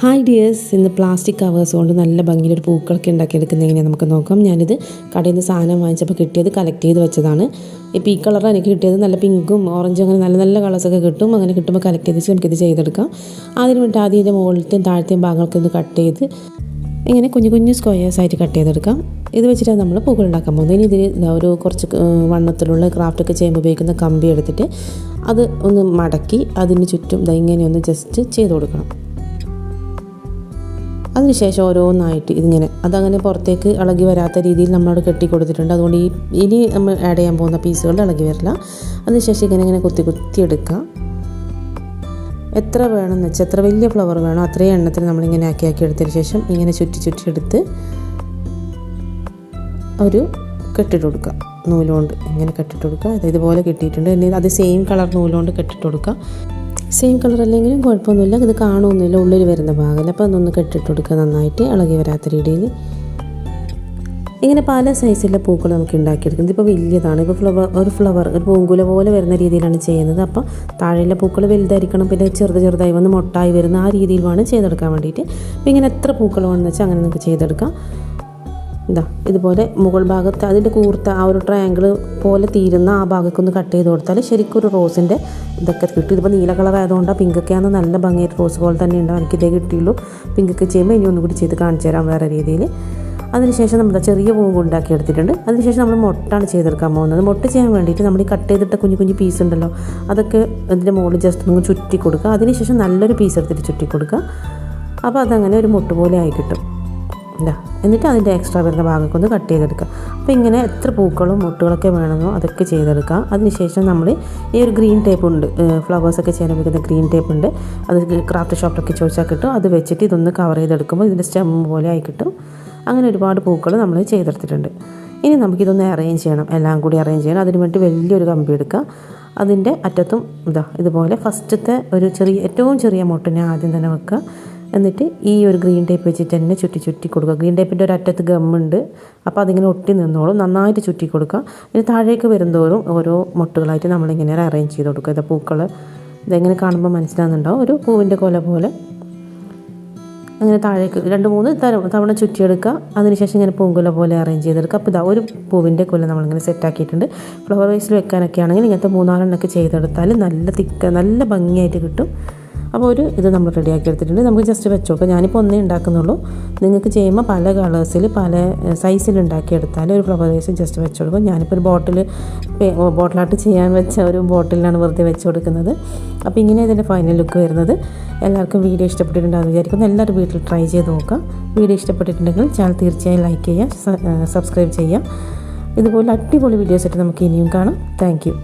Hi dears, ഇന്ന് plastic covers കൊണ്ട് നല്ല ഭംഗിയിലൊരു പൂക്കളൊക്കെ ഉണ്ടാക്കിയെടുക്കുന്നത് എങ്ങനെയാണ് നമുക്ക് നോക്കാം. ഞാനിത് കടയിൽ നിന്ന് സാധനം വാങ്ങിച്ചപ്പോൾ കിട്ടിയത് കളക്ട് ചെയ്ത് വെച്ചതാണ്. ഇപ്പോൾ ഈ കളറാണ് എനിക്ക് കിട്ടിയത്. നല്ല പിങ്കും ഓറഞ്ചും അങ്ങനെ നല്ല നല്ല കളേഴ്സൊക്കെ കിട്ടും. അങ്ങനെ കിട്ടുമ്പോൾ കളക്ട് ചെയ്ത് വെച്ച് നമുക്കിത് ചെയ്തെടുക്കാം. അതിന് വേണ്ടി ആദ്യം ഇതിൻ്റെ മുകളിലത്തെയും താഴത്തെയും ഭാഗങ്ങളൊക്കെ ഒന്ന് കട്ട് ചെയ്ത് ഇങ്ങനെ കുഞ്ഞു കുഞ്ഞു സ്ക്വയേഴ്സായിട്ട് കട്ട് ചെയ്തെടുക്കാം. ഇത് വെച്ചിട്ടാണ് നമ്മൾ പൂക്കൾ ഉണ്ടാക്കാൻ പോകുന്നത്. ഇനി ഇതിൽ ഒരു കുറച്ച് വണ്ണത്തിലുള്ള ക്രാഫ്റ്റൊക്കെ ചെയ്യുമ്പോൾ ഉപയോഗിക്കുന്ന കമ്പി എടുത്തിട്ട് അത് ഒന്ന് മടക്കി അതിന് ചുറ്റും ഇങ്ങനെയൊന്ന് ജസ്റ്റ് ചെയ്ത് കൊടുക്കണം. അതിനുശേഷം ഓരോന്നായിട്ട് ഇതിങ്ങനെ അതങ്ങനെ പുറത്തേക്ക് ഇളകി വരാത്ത രീതിയിൽ നമ്മളവിടെ കെട്ടി കൊടുത്തിട്ടുണ്ട്. അതുകൊണ്ട് ഇനി നമ്മൾ ആഡ് ചെയ്യാൻ പോകുന്ന പീസുകൾ ഇളകി വരില്ല. അതിനുശേഷം ഇങ്ങനെ കുത്തി കുത്തി എടുക്കുക. എത്ര വേണമെന്ന് വെച്ചാൽ എത്ര വലിയ ഫ്ലവർ വേണോ അത്രയും എണ്ണത്തിന് നമ്മളിങ്ങനെ ആക്കി എടുത്തതിന് ശേഷം ഇങ്ങനെ ചുറ്റി ചുറ്റി എടുത്ത് ഒരു കെട്ടിട്ട് കൊടുക്കുക. നൂലുകൊണ്ട് ഇങ്ങനെ കെട്ടിട്ട് കൊടുക്കുക. ഇതുപോലെ കെട്ടിയിട്ടുണ്ട്. ഇനി അത് സെയിം കളർ നൂലുകൊണ്ട് കെട്ടിട്ട് കൊടുക്കുക. സെയിം കളർ അല്ലെങ്കിലും കുഴപ്പമൊന്നുമില്ല. ഇത് കാണുമൊന്നുമില്ല, ഉള്ളിൽ വരുന്ന ഭാഗമല്ല. അപ്പോൾ അതൊന്ന് കെട്ടിട്ട് കൊടുക്കുക നന്നായിട്ട് ഇളകി വരാത്ത രീതിയിൽ. ഇങ്ങനെ പല സൈസിലെ പൂക്കൾ നമുക്ക് ഉണ്ടാക്കിയെടുക്കുന്നത്. ഇപ്പോൾ വലിയതാണ്. ഇപ്പോൾ ഫ്ലവർ ഒരു പൂങ്കുല പോലെ വരുന്ന രീതിയിലാണ് ചെയ്യുന്നത്. അപ്പോൾ താഴെയുള്ള പൂക്കൾ വലുതായിരിക്കണം. പിന്നെ ചെറുതായി വന്ന് മൊട്ടായി വരുന്ന ആ രീതിയിൽ വേണം ചെയ്തെടുക്കാൻ വേണ്ടിയിട്ട്. അപ്പോൾ ഇങ്ങനെ എത്ര പൂക്കൾ വേണമെന്ന് വെച്ചാൽ അങ്ങനെ നമുക്ക് ചെയ്തെടുക്കാം. ഇതുപോലെ മുകൾ ഭാഗത്ത് അതിൻ്റെ കൂർത്ത ആ ഒരു ട്രയാങ്കിൾ പോലെ തീരുന്ന ആ ഭാഗമൊക്കെ ഒന്ന് കട്ട് ചെയ്ത് കൊടുത്താൽ ശരിക്കും ഒരു റോസിൻ്റെ ഇതൊക്കെ കിട്ടും. ഇതിപ്പോൾ നീല കളർ ആയതുകൊണ്ടാണ് പിങ്കൊക്കെയാണ് നല്ല ഭംഗിയായിട്ട് റോസ് പോലെ തന്നെ ഉണ്ടാവും. എനിക്കിതേ കിട്ടിയുള്ളൂ. പിങ്കൊക്കെ ചെയ്യുമ്പോൾ ഇനി ഒന്നുകൂടി ചെയ്ത് കാണിച്ചു തരാം വേറെ രീതിയിൽ. അതിനുശേഷം നമ്മൾ ചെറിയ പൂവ് ഉണ്ടാക്കി എടുത്തിട്ടുണ്ട്. അതിനുശേഷം നമ്മൾ മൊട്ടാണ് ചെയ്തെടുക്കാൻ പോകുന്നത്. മൊട്ട് ചെയ്യാൻ വേണ്ടിയിട്ട് നമ്മൾ ഈ കട്ട് ചെയ്തിട്ട കുഞ്ഞു കുഞ്ഞു പീസ് ഉണ്ടല്ലോ അതൊക്കെ അതിൻ്റെ മുകളിൽ ജസ്റ്റ് ഒന്ന് ചുറ്റി കൊടുക്കുക. അതിനുശേഷം നല്ലൊരു പീസ് എടുത്തിട്ട് ചുറ്റി കൊടുക്കുക. അപ്പോൾ അതങ്ങനെ ഒരു മൊട്ട് പോലെ ആയി കിട്ടും. എന്നിട്ട് അതിൻ്റെ എക്സ്ട്രാ വരുന്ന ഭാഗമൊക്കെ ഒന്ന് കട്ട് ചെയ്തെടുക്കുക. അപ്പോൾ ഇങ്ങനെ എത്ര പൂക്കളും മുട്ടുകളൊക്കെ വേണമെന്നോ അതൊക്കെ ചെയ്തെടുക്കുക. അതിനുശേഷം നമ്മൾ ഈ ഒരു ഗ്രീൻ ടേപ്പ് ഉണ്ട്, ഫ്ലവേഴ്സൊക്കെ ചെയ്യാൻ ഉപയോഗിക്കുന്ന ഗ്രീൻ ടേപ്പ് ഉണ്ട്. അത് ക്രാഫ്റ്റ് ഷോപ്പിലൊക്കെ ചോദിച്ചാൽ കിട്ടും. അത് വെച്ചിട്ട് ഇതൊന്ന് കവർ ചെയ്തെടുക്കുമ്പോൾ ഇതിൻ്റെ സ്റ്റെം പോലെ ആയി കിട്ടും. അങ്ങനെ ഒരുപാട് പൂക്കൾ നമ്മൾ ചെയ്തെടുത്തിട്ടുണ്ട്. ഇനി നമുക്കിതൊന്ന് അറേഞ്ച് ചെയ്യണം, എല്ലാം കൂടി അറേഞ്ച് ചെയ്യണം. അതിന് വേണ്ടി വലിയൊരു കമ്പി എടുക്കുക. അതിൻ്റെ അറ്റത്തും ഇതുപോലെ ഫസ്റ്റത്തെ ഒരു ഏറ്റവും ചെറിയ മുട്ടിനെ ആദ്യം തന്നെ വെക്കുക. എന്നിട്ട് ഈ ഒരു ഗ്രീൻ ടേപ്പ് വെച്ചിട്ട് തന്നെ ചുറ്റി കൊടുക്കുക. ഗ്രീൻ ടേപ്പിൻ്റെ ഒരു അറ്റത്ത് ഗമ്മുണ്ട്, അപ്പോൾ അതിങ്ങനെ ഒട്ടി നിന്നോളും. നന്നായിട്ട് ചുറ്റി കൊടുക്കുക. ഇനി താഴേക്ക് വരുന്തോറും ഓരോ മുട്ടുകളായിട്ട് നമ്മളിങ്ങനെ അറേഞ്ച് ചെയ്ത് കൊടുക്കുക. ഇത് പൂക്കൾ ഇതെങ്ങനെ കാണുമ്പോൾ മനസ്സിലാകുന്നുണ്ടാവും. ഒരു പൂവിൻ്റെ കൊല പോലെ അങ്ങനെ താഴേക്ക് 2-3 തവണ ചുറ്റിയെടുക്കുക. അതിനുശേഷം ഇങ്ങനെ പൂങ്കുല പോലെ അറേഞ്ച് ചെയ്തെടുക്കുക. അപ്പോൾ ഒരു പൂവിൻ്റെ കൊല നമ്മളിങ്ങനെ സെറ്റാക്കിയിട്ടുണ്ട്. ഫ്ലവർ വൈസിൽ വെക്കാനൊക്കെ ആണെങ്കിൽ ഇങ്ങനത്തെ 3-4 ചെയ്തെടുത്താൽ നല്ല ഭംഗിയായിട്ട് കിട്ടും. അപ്പോൾ ഇത് നമ്മൾ റെഡിയാക്കി എടുത്തിട്ടുണ്ട്. നമുക്ക് ജസ്റ്റ് വെച്ച് കൊടുക്കാം. ഞാനിപ്പോൾ ഒന്നേ ഉണ്ടാക്കുന്നുള്ളൂ. നിങ്ങൾക്ക് ചെയ്യുമ്പോൾ പല കളേഴ്സിൽ പല സൈസിൽ ഉണ്ടാക്കിയെടുത്താൽ ഒരു ഫ്ലവർ വൈസ് ജസ്റ്റ് വെച്ച് കൊടുക്കും. ഞാനിപ്പോൾ ഒരു ബോട്ടിലായിട്ട് ചെയ്യാൻ വെച്ച ഒരു ബോട്ടിലാണ് വെറുതെ വെച്ച് കൊടുക്കുന്നത്. അപ്പോൾ ഇങ്ങനെ ഇതിൻ്റെ ഫൈനൽ ലുക്ക് വരുന്നത്. എല്ലാവർക്കും വീഡിയോ ഇഷ്ടപ്പെട്ടിട്ടുണ്ടാകുമെന്ന് വിചാരിക്കുന്നു. എല്ലാവരും വീട്ടിൽ ട്രൈ ചെയ്ത് നോക്കാം. വീഡിയോ ഇഷ്ടപ്പെട്ടിട്ടുണ്ടെങ്കിൽ ചാനൽ തീർച്ചയായും ലൈക്ക് ചെയ്യുക, സബ്സ്ക്രൈബ് ചെയ്യുക. ഇതുപോലെ അടിപൊളി വീഡിയോസായിട്ട് നമുക്ക് ഇനിയും കാണാം. Thank you.